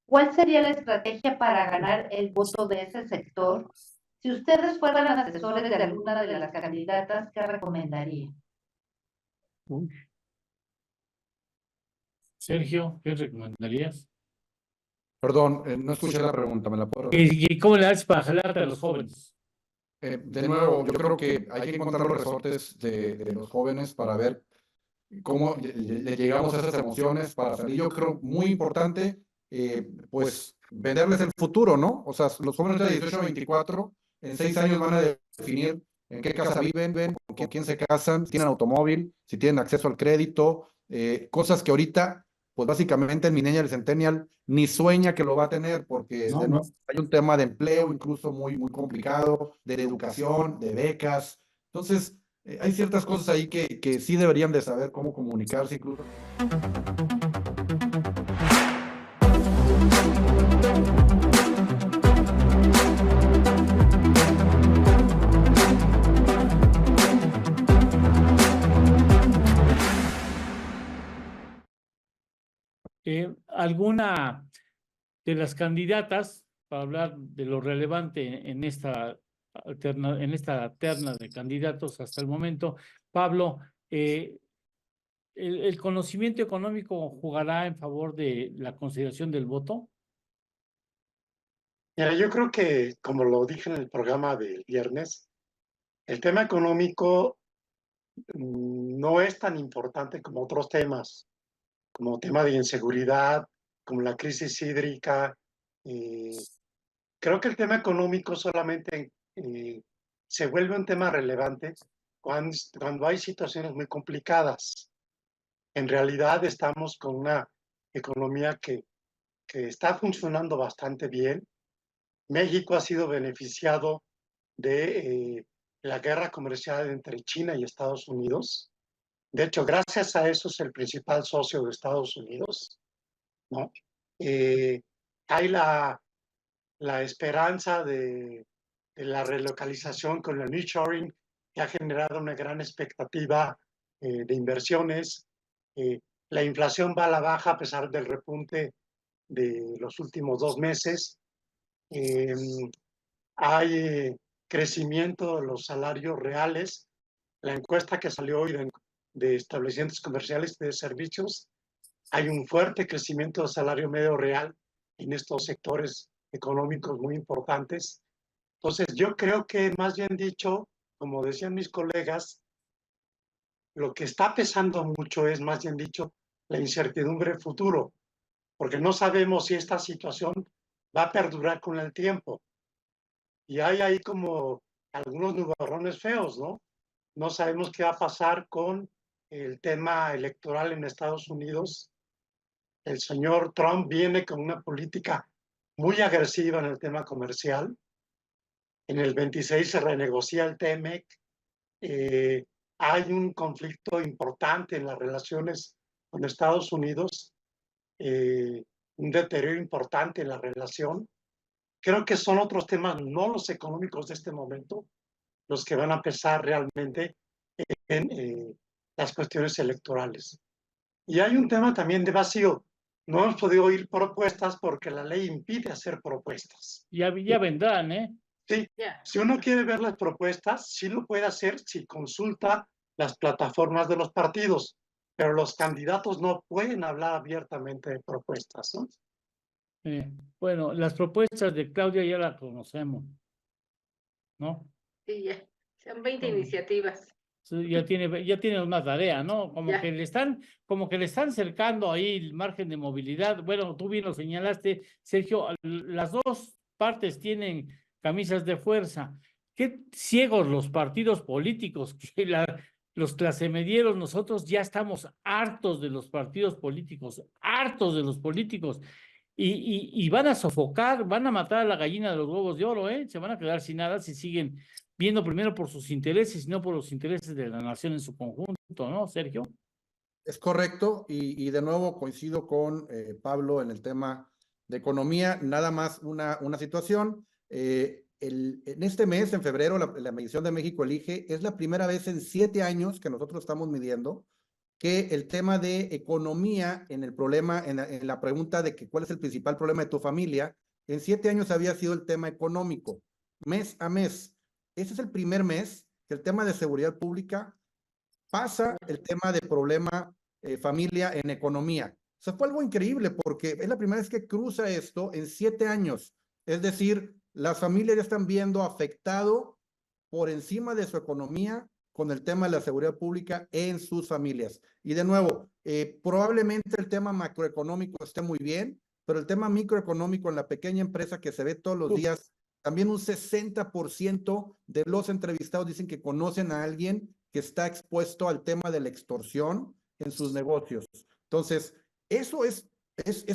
¿Cuál sería la estrategia para ganar el voto de ese sector? Si ustedes fueran asesores de alguna de las candidatas, ¿qué recomendarían? Sergio, ¿qué recomendarías? Perdón, no escuché la pregunta, ¿me la puedo ¿Y cómo le haces para jalarte a los jóvenes? De nuevo, yo creo que hay que encontrar los resortes de los jóvenes para ver cómo le llegamos a esas emociones para salir. Yo creo muy importante, pues, venderles el futuro, ¿no? O sea, los jóvenes de 18 a 24, en 6 años van a definir en qué casa viven, con quién se casan, si tienen automóvil, si tienen acceso al crédito, cosas que ahorita, pues básicamente el millennial y centennial ni sueña que lo va a tener, porque no. Hay un tema de empleo incluso muy complicado, de educación, de becas. Entonces, hay ciertas cosas ahí que sí deberían de saber cómo comunicarse incluso. ¿Alguna de las candidatas, para hablar de lo relevante en esta terna de candidatos hasta el momento, Pablo, el conocimiento económico jugará en favor de la consideración del voto? Mira, yo creo que, como lo dije en el programa del viernes, el tema económico no es tan importante como otros temas, como tema de inseguridad, como la crisis hídrica. Creo que el tema económico solamente se vuelve un tema relevante cuando hay situaciones muy complicadas. En realidad estamos con una economía que está funcionando bastante bien. México ha sido beneficiado de la guerra comercial entre China y Estados Unidos. De hecho, gracias a eso es el principal socio de Estados Unidos, ¿no? Hay la esperanza de la relocalización con el nearshoring, que ha generado una gran expectativa de inversiones. La inflación va a la baja a pesar del repunte de los últimos 2 meses. Hay crecimiento de los salarios reales. La encuesta que salió hoy de establecimientos comerciales y de servicios, hay un fuerte crecimiento del salario medio real en estos sectores económicos muy importantes. Entonces, yo creo que más bien dicho, como decían mis colegas, lo que está pesando mucho es más bien dicho la incertidumbre futuro, porque no sabemos si esta situación va a perdurar con el tiempo. Y hay ahí como algunos nubarrones feos, ¿no? No sabemos qué va a pasar con el tema electoral en Estados Unidos. El señor Trump viene con una política muy agresiva en el tema comercial. En el 26 se renegocia el TEMEC. Hay un conflicto importante en las relaciones con Estados Unidos, un deterioro importante en la relación. Creo que son otros temas, no los económicos de este momento, los que van a pesar realmente en las cuestiones electorales. Y hay un tema también de vacío. No hemos podido oír propuestas porque la ley impide hacer propuestas. Ya vendrán, ¿eh? Sí, si uno quiere ver las propuestas, sí lo puede hacer si consulta las plataformas de los partidos, pero los candidatos no pueden hablar abiertamente de propuestas, ¿no? Bueno, las propuestas de Claudia ya las conocemos, ¿no? Sí, ya. Son 20 iniciativas. Sí, ya tiene una tarea, ¿no? Ya. Como que le están cercando ahí el margen de movilidad. Bueno, tú bien lo señalaste, Sergio, las dos partes tienen camisas de fuerza. Qué ciegos los partidos políticos, que los clasemedieros, nosotros ya estamos hartos de los partidos políticos, hartos de los políticos. Y van a sofocar, van a matar a la gallina de los huevos de oro, ¿eh? Se van a quedar sin nada si siguen viendo primero por sus intereses y no por los intereses de la nación en su conjunto, ¿no, Sergio? Es correcto, y de nuevo coincido con Pablo en el tema de economía. Nada más una situación. En este mes, en febrero, la medición de México Elige es la primera vez en 7 años que nosotros estamos midiendo que el tema de economía en el problema, en la pregunta de que cuál es el principal problema de tu familia, en 7 años había sido el tema económico, mes a mes. Ese es el primer mes que el tema de seguridad pública pasa el tema de problema familia en economía. O sea, fue algo increíble porque es la primera vez que cruza esto en 7 años. Es decir, las familias ya están viendo afectado por encima de su economía con el tema de la seguridad pública en sus familias. Y de nuevo, probablemente el tema macroeconómico esté muy bien, pero el tema microeconómico en la pequeña empresa que se ve todos los días, también un 60% de los entrevistados dicen que conocen a alguien que está expuesto al tema de la extorsión en sus negocios. Entonces, eso es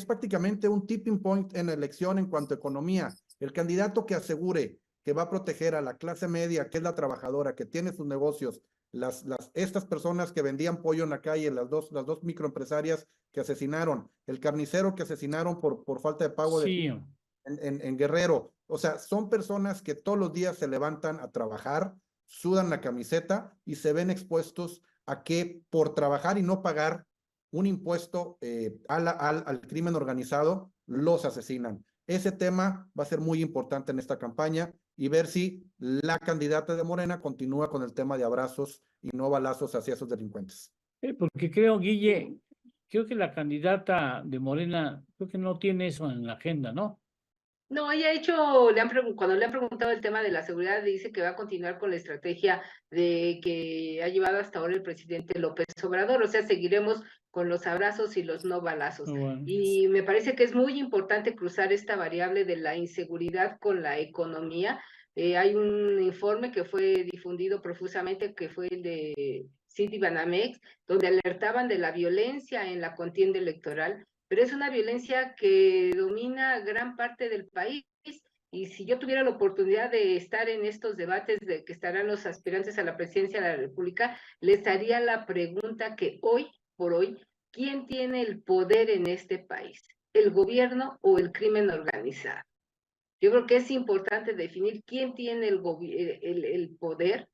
prácticamente un tipping point en la elección en cuanto a economía. El candidato que asegure que va a proteger a la clase media, que es la trabajadora, que tiene sus negocios, estas personas que vendían pollo en la calle, las dos microempresarias que asesinaron, el carnicero que asesinaron por falta de pago sí. en Guerrero. O sea, son personas que todos los días se levantan a trabajar, sudan la camiseta y se ven expuestos a que por trabajar y no pagar un impuesto al crimen organizado, los asesinan. Ese tema va a ser muy importante en esta campaña y ver si la candidata de Morena continúa con el tema de abrazos y no balazos hacia esos delincuentes. Porque creo, Guille, creo que la candidata de Morena, creo que no tiene eso en la agenda, ¿no? No, ella ha hecho, cuando le han preguntado el tema de la seguridad, dice que va a continuar con la estrategia de que ha llevado hasta ahora el presidente López Obrador, o sea, seguiremos con los abrazos y los no balazos. Bueno. Y me parece que es muy importante cruzar esta variable de la inseguridad con la economía. Hay un informe que fue difundido profusamente, que fue el de Citibanamex, donde alertaban de la violencia en la contienda electoral, pero es una violencia que domina gran parte del país. Y si yo tuviera la oportunidad de estar en estos debates de que estarán los aspirantes a la presidencia de la República, les haría la pregunta que hoy por hoy, ¿quién tiene el poder en este país? ¿El gobierno o el crimen organizado? Yo creo que es importante definir quién tiene el poder,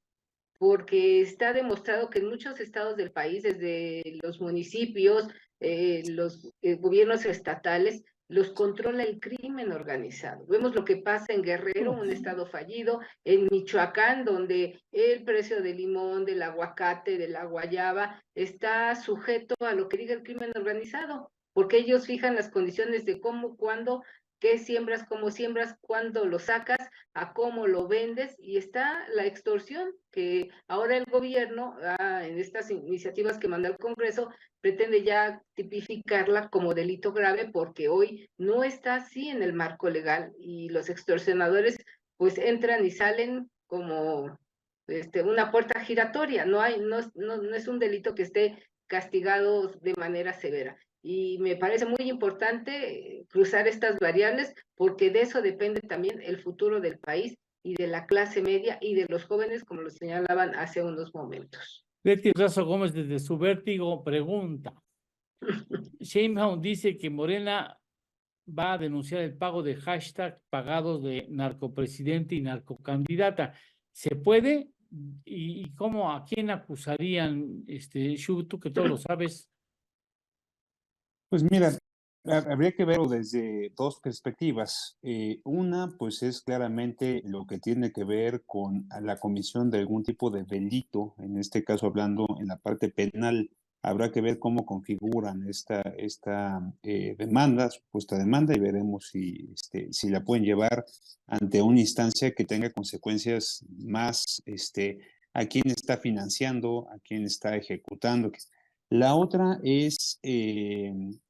porque está demostrado que en muchos estados del país, desde los municipios, los gobiernos estatales, los controla el crimen organizado. Vemos lo que pasa en Guerrero, un estado fallido, en Michoacán, donde el precio del limón, del aguacate, de la guayaba, está sujeto a lo que diga el crimen organizado, porque ellos fijan las condiciones de cómo, cuándo, qué siembras, cómo siembras, cuándo lo sacas, a cómo lo vendes, y está la extorsión, que ahora el gobierno, en estas iniciativas que manda el Congreso, pretende ya tipificarla como delito grave, porque hoy no está así en el marco legal, y los extorsionadores pues entran y salen como una puerta giratoria, no es un delito que esté castigado de manera severa. Y me parece muy importante cruzar estas variables, porque de eso depende también el futuro del país y de la clase media y de los jóvenes, como lo señalaban hace unos momentos. Betty Razo Gómez, desde su vértigo, pregunta. Sheinbaum dice que Morena va a denunciar el pago de hashtag pagados de narcopresidente y narcocandidata. ¿Se puede? ¿Y cómo, a quién acusarían, Shu, tú que todo lo sabes? Pues mira, habría que verlo desde dos perspectivas. Una, pues es claramente lo que tiene que ver con la comisión de algún tipo de delito, en este caso hablando en la parte penal. Habrá que ver cómo configuran esta demanda, supuesta demanda, y veremos si la pueden llevar ante una instancia que tenga consecuencias más a quién está financiando, a quién está ejecutando. La otra es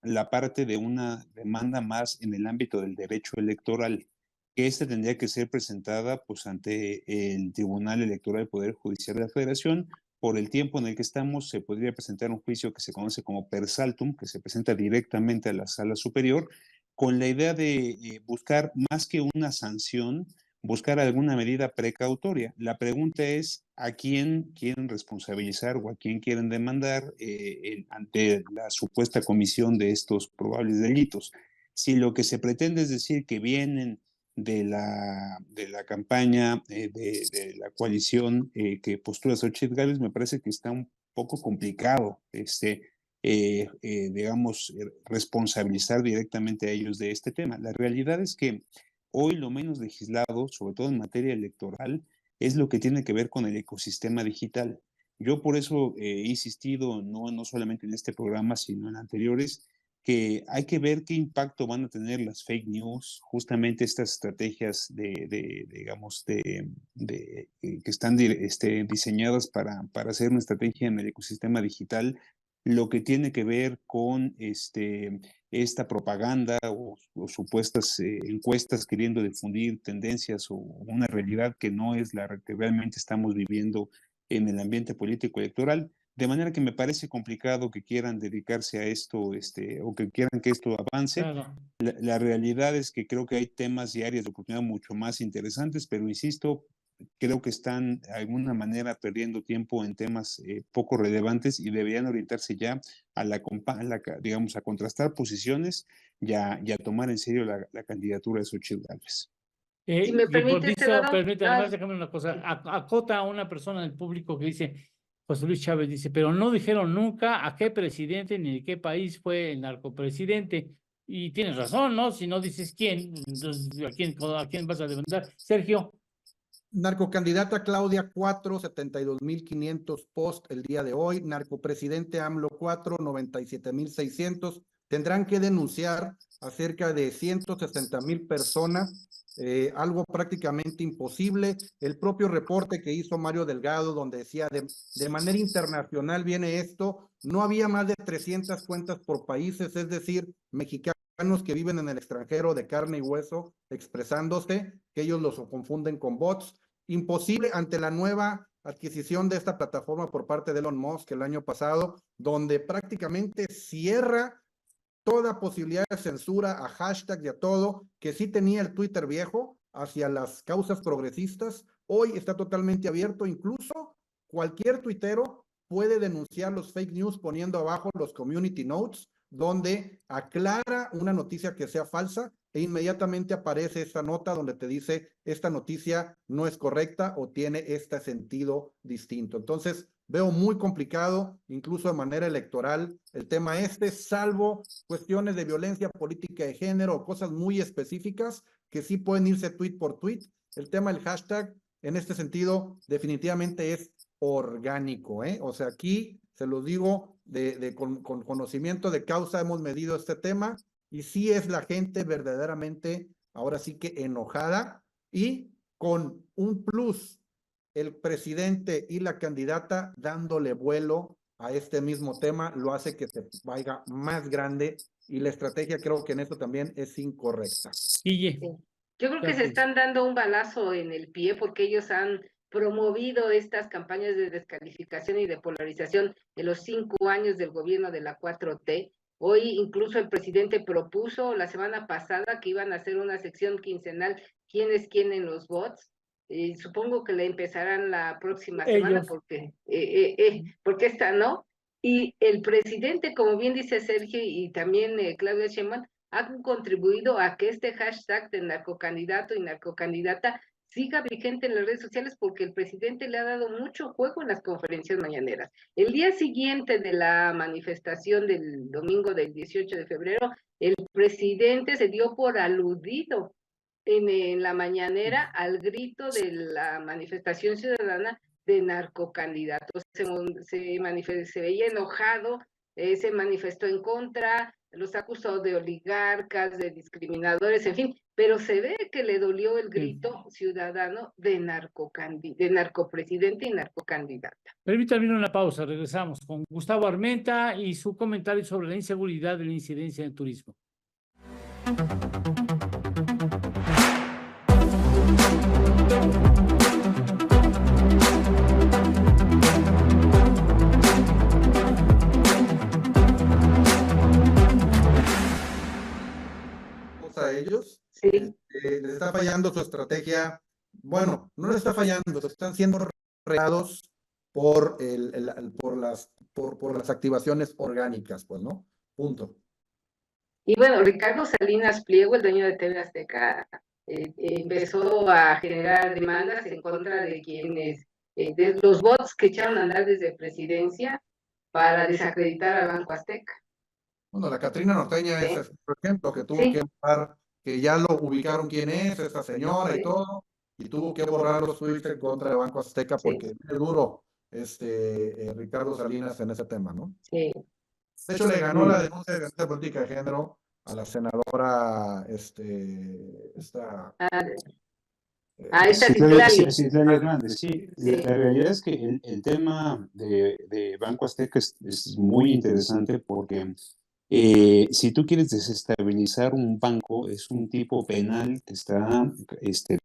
la parte de una demanda más en el ámbito del derecho electoral, que esta tendría que ser presentada pues, ante el Tribunal Electoral del Poder Judicial de la Federación. Por el tiempo en el que estamos, se podría presentar un juicio que se conoce como per saltum, que se presenta directamente a la Sala Superior, con la idea de buscar más que una sanción, buscar alguna medida precautoria. La pregunta es a quién quieren responsabilizar o a quién quieren demandar ante la supuesta comisión de estos probables delitos. Si lo que se pretende es decir que vienen de la campaña de la coalición que postula Xochitl Gálvez, me parece que está un poco complicado digamos, responsabilizar directamente a ellos de este tema. La realidad es que hoy lo menos legislado, sobre todo en materia electoral, es lo que tiene que ver con el ecosistema digital. Yo por eso he insistido, no solamente en este programa, sino en anteriores, que hay que ver qué impacto van a tener las fake news, justamente estas estrategias digamos, que están diseñadas para hacer una estrategia en el ecosistema digital, lo que tiene que ver con esta propaganda o supuestas encuestas queriendo difundir tendencias o una realidad que no es la que realmente estamos viviendo en el ambiente político electoral. De manera que me parece complicado que quieran dedicarse a esto o que quieran que esto avance. Claro. La realidad es que creo que hay temas y áreas de oportunidad mucho más interesantes, pero insisto, creo que están de alguna manera perdiendo tiempo en temas poco relevantes y deberían orientarse ya digamos, a contrastar posiciones y a tomar en serio la candidatura de Xochitl Gálvez. Si me permite, permítame, además déjame una cosa, acota a una persona del público que dice, José Luis Chávez dice, pero no dijeron nunca a qué presidente ni de qué país fue el narcopresidente. Y tienes razón, ¿no? Si no dices quién, entonces ¿a quién vas a demandar? Sergio. Narcocandidata Claudia 4, 72,500 post el día de hoy. Narcopresidente AMLO 4, 97,600. Tendrán que denunciar a cerca de 160,000 personas, algo prácticamente imposible. El propio reporte que hizo Mario Delgado, donde decía de manera internacional viene esto, no había más de 300 cuentas por países, es decir, mexicanos que viven en el extranjero de carne y hueso expresándose, que ellos los confunden con bots. Imposible ante la nueva adquisición de esta plataforma por parte de Elon Musk el año pasado, donde prácticamente cierra toda posibilidad de censura a hashtag y a todo, que sí tenía el Twitter viejo hacia las causas progresistas, hoy está totalmente abierto, incluso cualquier tuitero puede denunciar los fake news poniendo abajo los community notes, donde aclara una noticia que sea falsa e inmediatamente aparece esta nota donde te dice esta noticia no es correcta o tiene este sentido distinto. Entonces, veo muy complicado, incluso de manera electoral, el tema salvo cuestiones de violencia política de género o cosas muy específicas que sí pueden irse tweet por tweet. El tema del hashtag, en este sentido, definitivamente es orgánico, ¿eh? O sea, aquí se los digo con conocimiento de causa, hemos medido este tema y sí es la gente verdaderamente, ahora sí que enojada y con un plus, el presidente y la candidata dándole vuelo a este mismo tema, lo hace que se vaya más grande y la estrategia creo que en esto también es incorrecta. Guille. Yo creo que se están dando un balazo en el pie porque ellos han promovido estas campañas de descalificación y de polarización en los 5 años del gobierno de la 4T. Hoy incluso el presidente propuso la semana pasada que iban a hacer una sección quincenal, quién es quién en los bots. Supongo que le empezarán la próxima semana porque esta no. Y el presidente, como bien dice Sergio y también Claudia Sheinbaum, han contribuido a que este hashtag de narcocandidato y narcocandidata siga vigente en las redes sociales porque el presidente le ha dado mucho juego en las conferencias mañaneras. El día siguiente de la manifestación del domingo del 18 de febrero, el presidente se dio por aludido en la mañanera al grito de la manifestación ciudadana de narcocandidatos. Se veía enojado, se manifestó en contra, los acusó de oligarcas, de discriminadores, en fin, pero se ve que le dolió el grito ciudadano de narcopresidente y narcocandidata. Permítanme una pausa, regresamos con Gustavo Armenta y su comentario sobre la inseguridad de la incidencia en turismo. A ellos, sí. Les está fallando su estrategia. Bueno, no les está fallando, están siendo regados por las activaciones orgánicas, pues, ¿no? Punto. Y bueno, Ricardo Salinas Pliego, el dueño de TV Azteca, empezó a generar demandas en contra de quienes, de los bots que echaron a andar desde presidencia para desacreditar al Banco Azteca. Bueno, la Catrina Norteña es, por ejemplo, que tuvo que borrar, que ya lo ubicaron quién es, esta señora y todo, y tuvo que borrar los tweets en contra del Banco Azteca porque es duro Ricardo Salinas en ese tema, ¿no? Sí. De hecho, le ganó la denuncia de violencia política de género a la senadora, esta Citlali Hernández, sí. La realidad es que el tema de Banco Azteca es muy interesante porque si tú quieres desestabilizar un banco, es un tipo penal que está,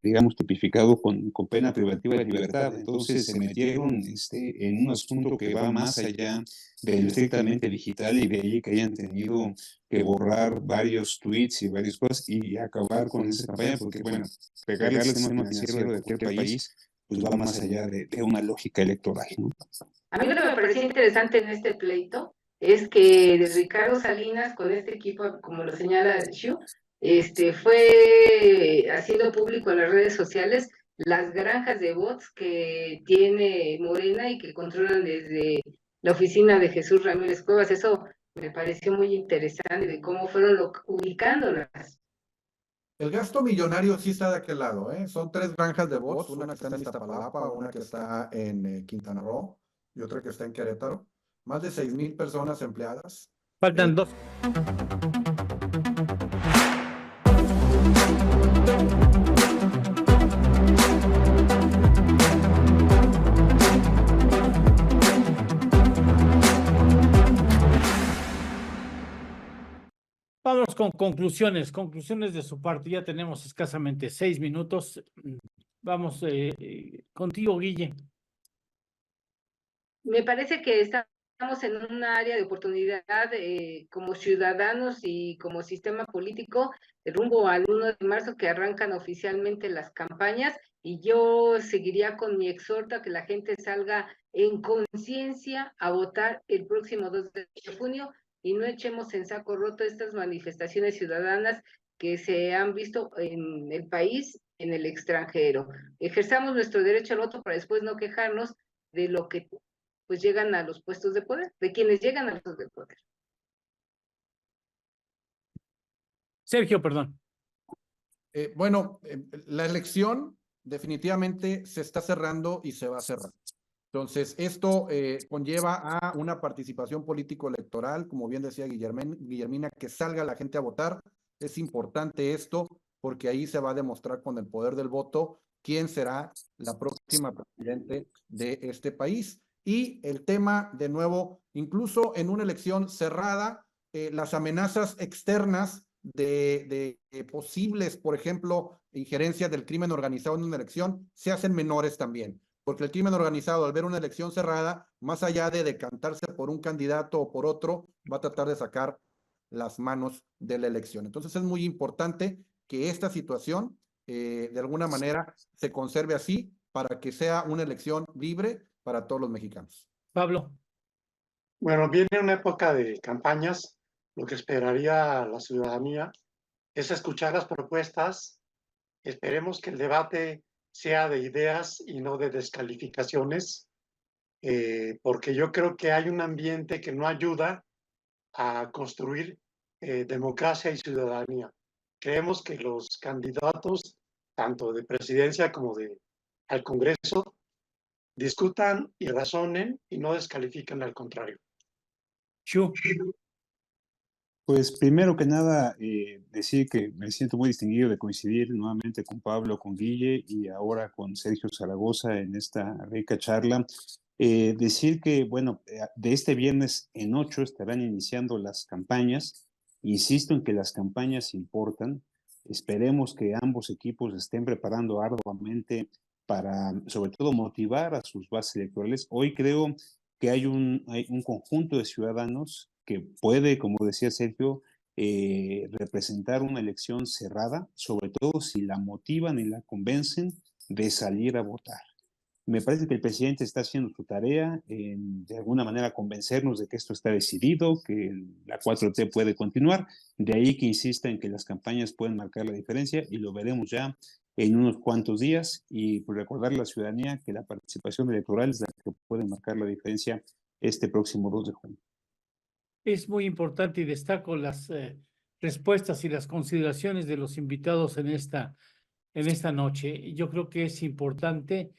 digamos, tipificado con pena privativa de libertad. Entonces se metieron en un asunto que va más allá de lo estrictamente digital y de ahí que hayan tenido que borrar varios tweets y varias cosas y acabar con esa campaña, porque, bueno, pegarle al sistema financiero de cualquier país, pues va más allá de una lógica electoral, ¿no? A mí lo que me parecía interesante en este pleito es que Ricardo Salinas con este equipo, como lo señala Shu, fue haciendo público en las redes sociales las granjas de bots que tiene Morena y que controlan desde la oficina de Jesús Ramírez Cuevas. Eso me pareció muy interesante de cómo fueron ubicándolas. El gasto millonario sí está de aquel lado, ¿eh? Son 3 granjas de bots, una que está en Iztapalapa, una que está en Quintana Roo y otra que está en Querétaro. Más de 6,000 personas empleadas. Faltan dos. Vamos con conclusiones de su parte. Ya tenemos escasamente 6 minutos. Vamos contigo, Guille. Me parece que estamos en un área de oportunidad como ciudadanos y como sistema político rumbo al 1 de marzo que arrancan oficialmente las campañas, y yo seguiría con mi exhorto a que la gente salga en conciencia a votar el próximo 2 de junio y no echemos en saco roto estas manifestaciones ciudadanas que se han visto en el país, en el extranjero. Ejerzamos nuestro derecho al voto para después no quejarnos de lo que pues llegan a los puestos de poder, de quienes llegan a los puestos de poder. Sergio, perdón. Bueno, la elección definitivamente se está cerrando y se va a cerrar. Entonces, esto conlleva a una participación político-electoral, como bien decía Guillermina, que salga la gente a votar. Es importante esto porque ahí se va a demostrar con el poder del voto quién será la próxima presidente de este país. Y el tema, de nuevo, incluso en una elección cerrada, las amenazas externas de posibles, por ejemplo, injerencias del crimen organizado en una elección, se hacen menores también. Porque el crimen organizado, al ver una elección cerrada, más allá de decantarse por un candidato o por otro, va a tratar de sacar las manos de la elección. Entonces es muy importante que esta situación, de alguna manera, se conserve así para que sea una elección libre para todos los mexicanos. Pablo. Bueno, viene una época de campañas. Lo que esperaría la ciudadanía es escuchar las propuestas. Esperemos que el debate sea de ideas y no de descalificaciones, porque yo creo que hay un ambiente que no ayuda a construir democracia y ciudadanía. Creemos que los candidatos, tanto de presidencia como al Congreso, discutan y razonen y no descalifican, al contrario. Chu. Pues primero que nada, decir que me siento muy distinguido de coincidir nuevamente con Pablo, con Guille y ahora con Sergio Zaragoza en esta rica charla. Decir que, bueno, de este viernes en 8 estarán iniciando las campañas. Insisto en que las campañas importan. Esperemos que ambos equipos estén preparando arduamente para, sobre todo, motivar a sus bases electorales. Hoy creo que hay un conjunto de ciudadanos que puede, como decía Sergio, representar una elección cerrada, sobre todo si la motivan y la convencen de salir a votar. Me parece que el presidente está haciendo su tarea en, de alguna manera, convencernos de que esto está decidido, que la 4T puede continuar. De ahí que insista en que las campañas pueden marcar la diferencia y lo veremos ya en unos cuantos días. Y pues, recordar a la ciudadanía que la participación electoral es la que puede marcar la diferencia este próximo 2 de junio. Es muy importante y destaco las respuestas y las consideraciones de los invitados en esta noche. Yo creo que es importante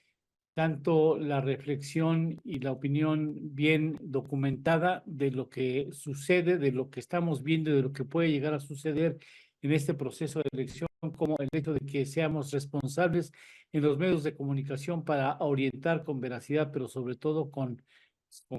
tanto la reflexión y la opinión bien documentada de lo que sucede, de lo que estamos viendo y de lo que puede llegar a suceder en este proceso de elección, como el hecho de que seamos responsables en los medios de comunicación para orientar con veracidad, pero sobre todo con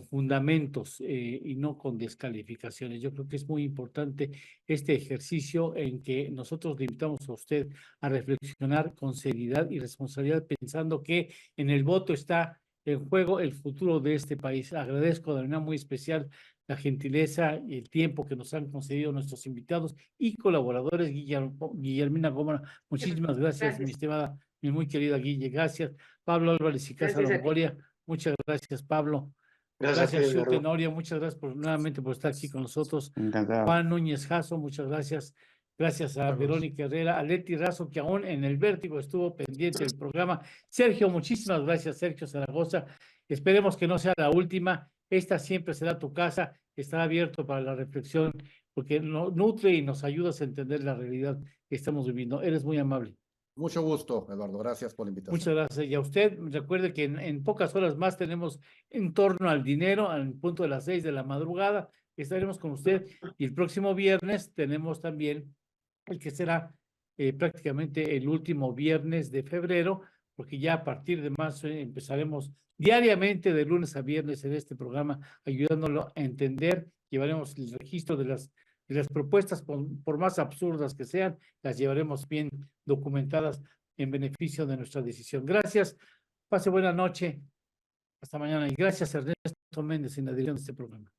fundamentos y no con descalificaciones. Yo creo que es muy importante este ejercicio en que nosotros le invitamos a usted a reflexionar con seriedad y responsabilidad, pensando que en el voto está en juego el futuro de este país. Agradezco de manera muy especial la gentileza y el tiempo que nos han concedido nuestros invitados y colaboradores. Guillermina Gómez, muchísimas gracias, mi estimada, mi muy querida Guille, gracias. Pablo Álvarez y Casa Longoria, muchas gracias, Pablo. Gracias, Shu Tenorio, muchas gracias nuevamente por estar aquí con nosotros. Encantado. Juan Núñez Jasso, muchas gracias. Gracias a Carlos. Verónica Herrera, a Leti Razo, que aún en el vértigo estuvo pendiente del programa. Sergio, muchísimas gracias, Sergio Zaragoza. Esperemos que no sea la última. Esta siempre será tu casa. Estará abierto para la reflexión, porque nos nutre y nos ayudas a entender la realidad que estamos viviendo. Eres muy amable. Mucho gusto, Eduardo. Gracias por la invitación. Muchas gracias. Y a usted, recuerde que en pocas horas más tenemos En torno al dinero, al punto de las 6 de la madrugada. Estaremos con usted. Y el próximo viernes tenemos también el que será prácticamente el último viernes de febrero, porque ya a partir de marzo empezaremos diariamente de lunes a viernes en este programa, ayudándolo a entender. Llevaremos el registro de las propuestas, por más absurdas que sean, las llevaremos bien documentadas en beneficio de nuestra decisión. Gracias. Pase buena noche. Hasta mañana. Y gracias, Ernesto Méndez, en la dirección de este programa.